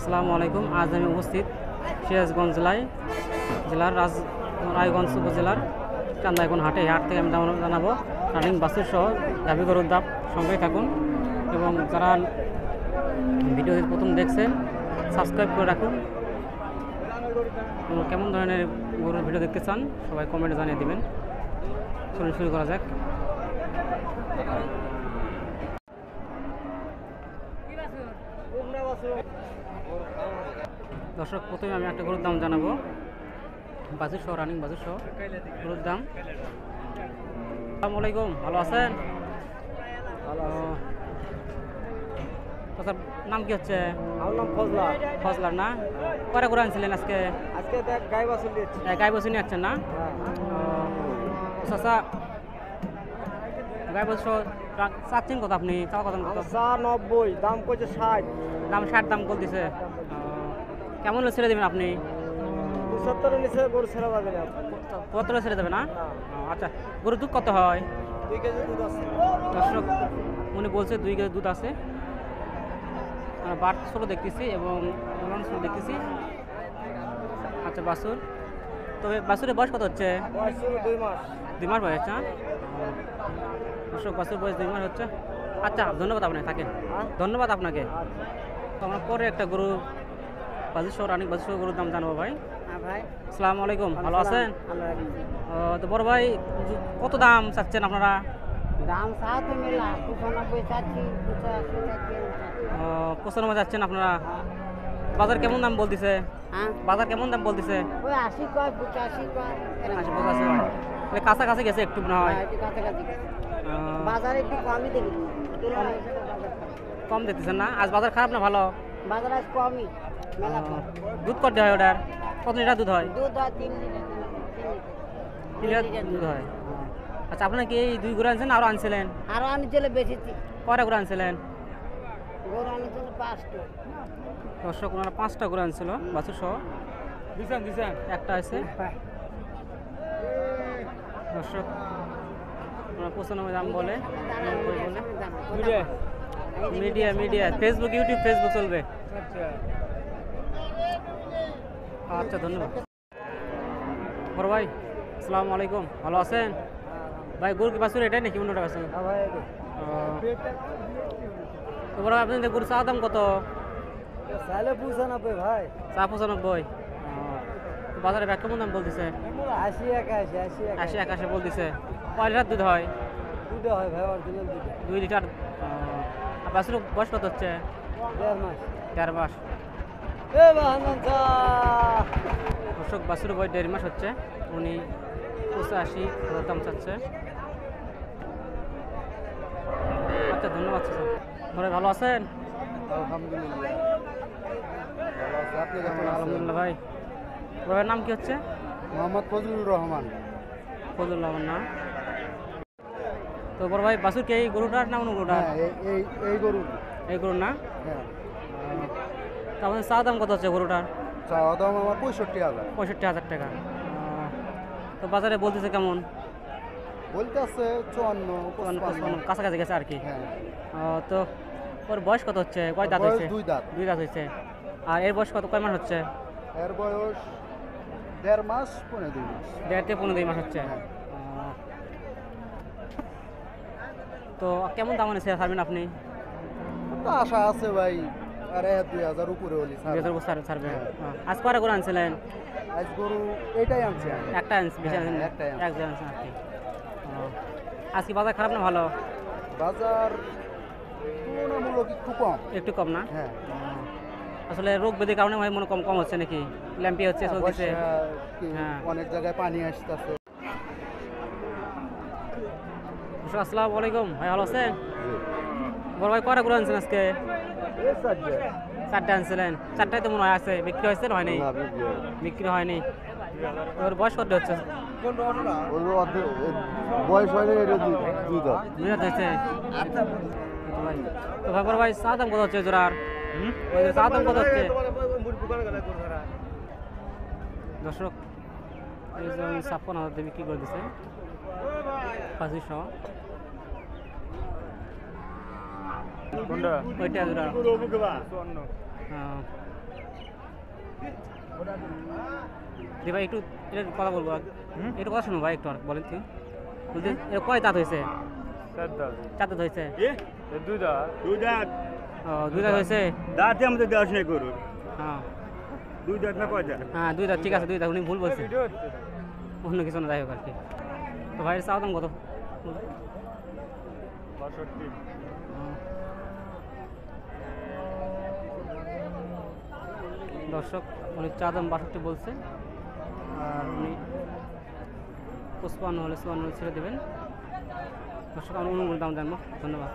আসসালামু আলাইকুম। আজ আমি উপস্থিত সিরাজগঞ্জ জেলার রায়গঞ্জ উপজেলার কান্দাইগঞ্জ হাট থেকে আমি জানাবো রানিং বাছুর সহ গাভী গরুর দাম। সঙ্গেই থাকুন এবং যারা ভিডিওটি প্রথম দেখছেন সাবস্ক্রাইব করে রাখুন। কেমন ধরনের গরুর ভিডিও দেখতে চান সবাই কমেন্টে জানিয়ে দেবেন। চলুন শুরু করা যাক। দর্শক, প্রথমে আমি একটা গরুর দাম জানাবো। বাছুর সহ রানিং বাছুর সহ গরুর দাম। আসসালামু আলাইকুম, ভালো আছেন? তার নাম কি হচ্ছে? আমার নাম ফজলা। ফজলার না? কয়টা গরু আনছিলেন আজকে? আজকে দেখ গাই বাছুর দিচ্ছি। গাই বাছুর নিয়ে আসছেন না? চাচা, গাই বাছুর চাচ্ছেন কত আপনি? চাওয়া কত? 90, দাম কইছে 60। দাম 60 দাম কল দিছে। কেমন ছেড়ে দেবেন আপনি? 75 নিচে গরু ছেড়ে যাবে না। 75 ছেড়ে দেবে না? আচ্ছা, গরুর দুধ কত হয়? 2 কেজি দুধ আছে। দর্শক, উনি বলছে 2 কেজি দুধ আছে। বাট ছোটো দেখতেছি এবং ছোটো দেখতেছি। আচ্ছা, বাছুর, তবে বাছুরের বয়স কত হচ্ছে? 2 মাস। 2 মাস বয়স না? দর্শক, বাছুর বয়স 2 মাস হচ্ছে। আচ্ছা, ধন্যবাদ আপনাকে, থাকেন। ধন্যবাদ আপনাকে। তো আমরা পরে একটা গরু বাছুর সহ রানিং বাছুর সহ গরুর দাম জানবো ভাই। ভাই, আসসালামু আলাইকুম, ভালো আছেন? তো বড় ভাই, কত দাম চাচ্ছেন আপনারা? দাম সাত মেলা 95 চাচ্ছি, 95 যাচ্ছেন আপনারা? বাজার কেমন দাম বলতেছে? বাজার কেমন দাম বলতেছে? ওই 80 কয় 85 কয় 85 কাছাকাছি গেছে একটু মনে হয়। কাছাকাছি বাজারে একটু কমই দেখি। কম দেখতেছেন না? আজ বাজার খারাপ না ভালো? বাজার আজ কমই, মেলা কম। দুধ কত হয় ওটার? কত লিটার দুধ হয়? দুধ হয় 3 লিটার। 3 লিটার দুধ হয়। আচ্ছা, আপনার কি এই 2 গরু আনছেন আরও আনছিলেন? আরো আনিছিল বেশিছি। কয়টা গরু আনছিলেন? গরু আনিছিল 5টা। দর্শক, ওনারা 5টা গরু আনছিল বাছুর সহ। দিছেন একটা আছে। দর্শক, ওনারা 95 দাম বলে, 90 বলে। মিডিয়া ফেসবুক, ইউটিউব, ফেসবুক চলবে। আচ্ছা, ধন্যবাদ। বড় ভাই, আসসালামু আলাইকুম, ভালো আছেন? ভাই, গরু কি বাছুর এটাই নাকি অন্যটা আছে? তো বড় ভাই, আপনাদের গরু চা দাম কত? সালে 95 ভাই। চা 95। বাজারে ব্যাগ কেমন দাম বলতেছে? 80 81 81 বলতেছে। কয় লিটার দুধ হয়? দুটো হয় ভাই, অরিজিনাল দুটো। 2 লিটার। আর বাছুর বয়স কত হচ্ছে? 1.5 মাস। 1.5 মাস। এ বাহান্ন চা। দর্শক, বাছুর বয়স 1.5 মাস হচ্ছে। উনি 85 দাম চাচ্ছে। আচ্ছা, ধন্যবাদ স্যার। ধরে ভালো আছেন? আলহামদুলিল্লাহ। আপনি কেমন আছেন? আলহামদুলিল্লাহ ভাই। ভাইয়ের নাম কি হচ্ছে? মোহাম্মদ ফজলুর রহমান। ফজলুর রহমান না? তো বড় ভাই, বাছুর কি এই গরুটার না অন্য গরুটার? এই গরু। এই গরুর না? হ্যাঁ। তো আমাদের চা দাম কত হচ্ছে গরুটার? চাওয়া দাম আমার 65,000। 65,000 টাকা। তো বাজারে বলতেছে কেমন? বলতে আছে 54 55। কাছাকাছি গেছে আর কি। হ্যাঁ। তো ওর বয়স কত হচ্ছে? কয় দাঁত হয়েছে? 2 দাঁত। 2 দাঁত হয়েছে। আর এর বয়স কয় মাস হচ্ছে? এর বয়স 1.5 মাস, 2.5 মাস। 1.5 থেকে 2 মাস হচ্ছে। হ্যাঁ। তো কেমন দাম আনেছে ছাড়বেন আপনি? তো আশা আছে ভাই, আর 2,000 উপরে হলি 2,000 ছাড়বেন। আজ কয়টা গরু আনছিলেন? আজ গরু এইটাই আনছি আমি। একটা আনছি, বেশি আনছেন না? একটাই আনছি। একজন আনছেন আর কি। আজ কি বাজার খারাপ না ভালো? বাজার তুলনামূলক একটু কম। একটু কম না? হ্যাঁ। আসলে রোগ ব্যাধির কারণে ভাই মনে কম হচ্ছে নাকি? ল্যাম্পি হচ্ছে, চলতেছে। হ্যাঁ। অনেক জায়গায় পানি আসতেছে। আসসালামু আলাইকুম ভাই, ভালো আছেন? বড় ভাই, কয়টা গরু আনছেন আজকে? 4টা আনছিলেন। 4টাই তো মনে হয় আছে। বিক্রি হয়েছে না হয়নি? বিক্রি হয়নি। ওর বয়স কত হচ্ছে? বয়স হয়নি, এটা 2 দাঁত। 2 দাঁত হয়েছে। তো ভাই, বড় ভাই, চা দাম কত হচ্ছে জোড়ার? চা দাম কত হচ্ছে? দর্শক, এই যে 56,000 দিয়ে বিক্রি করে দিচ্ছে। 2500। ওইটা জোড়া। দি ভাই একটু এটা কথা বলবো একটু কথা শুনো ভাই একটু আর বলেন তুই বলতে এর কয় দাঁত হয়েছে চার দাঁত হয়েছে ও 2 দাঁত হয়েছে দাঁতে আমাদের দেওয়া নেই গরুর হ্যাঁ 2 দাঁত না 5 দাঁত হ্যাঁ 2 দাঁত ঠিক আছে 2 দাঁত উনি ভুল বলছে অন্য কিছু না যাই হোক আর কি তো ভাইয়ের চাওয়া দাম কত দর্শক উনি চা দাম 62 বলছে আর উনি 55 হলে 54 ছেড়ে দেবেন দর্শক আমি অনুমোদন দাম জানবো ধন্যবাদ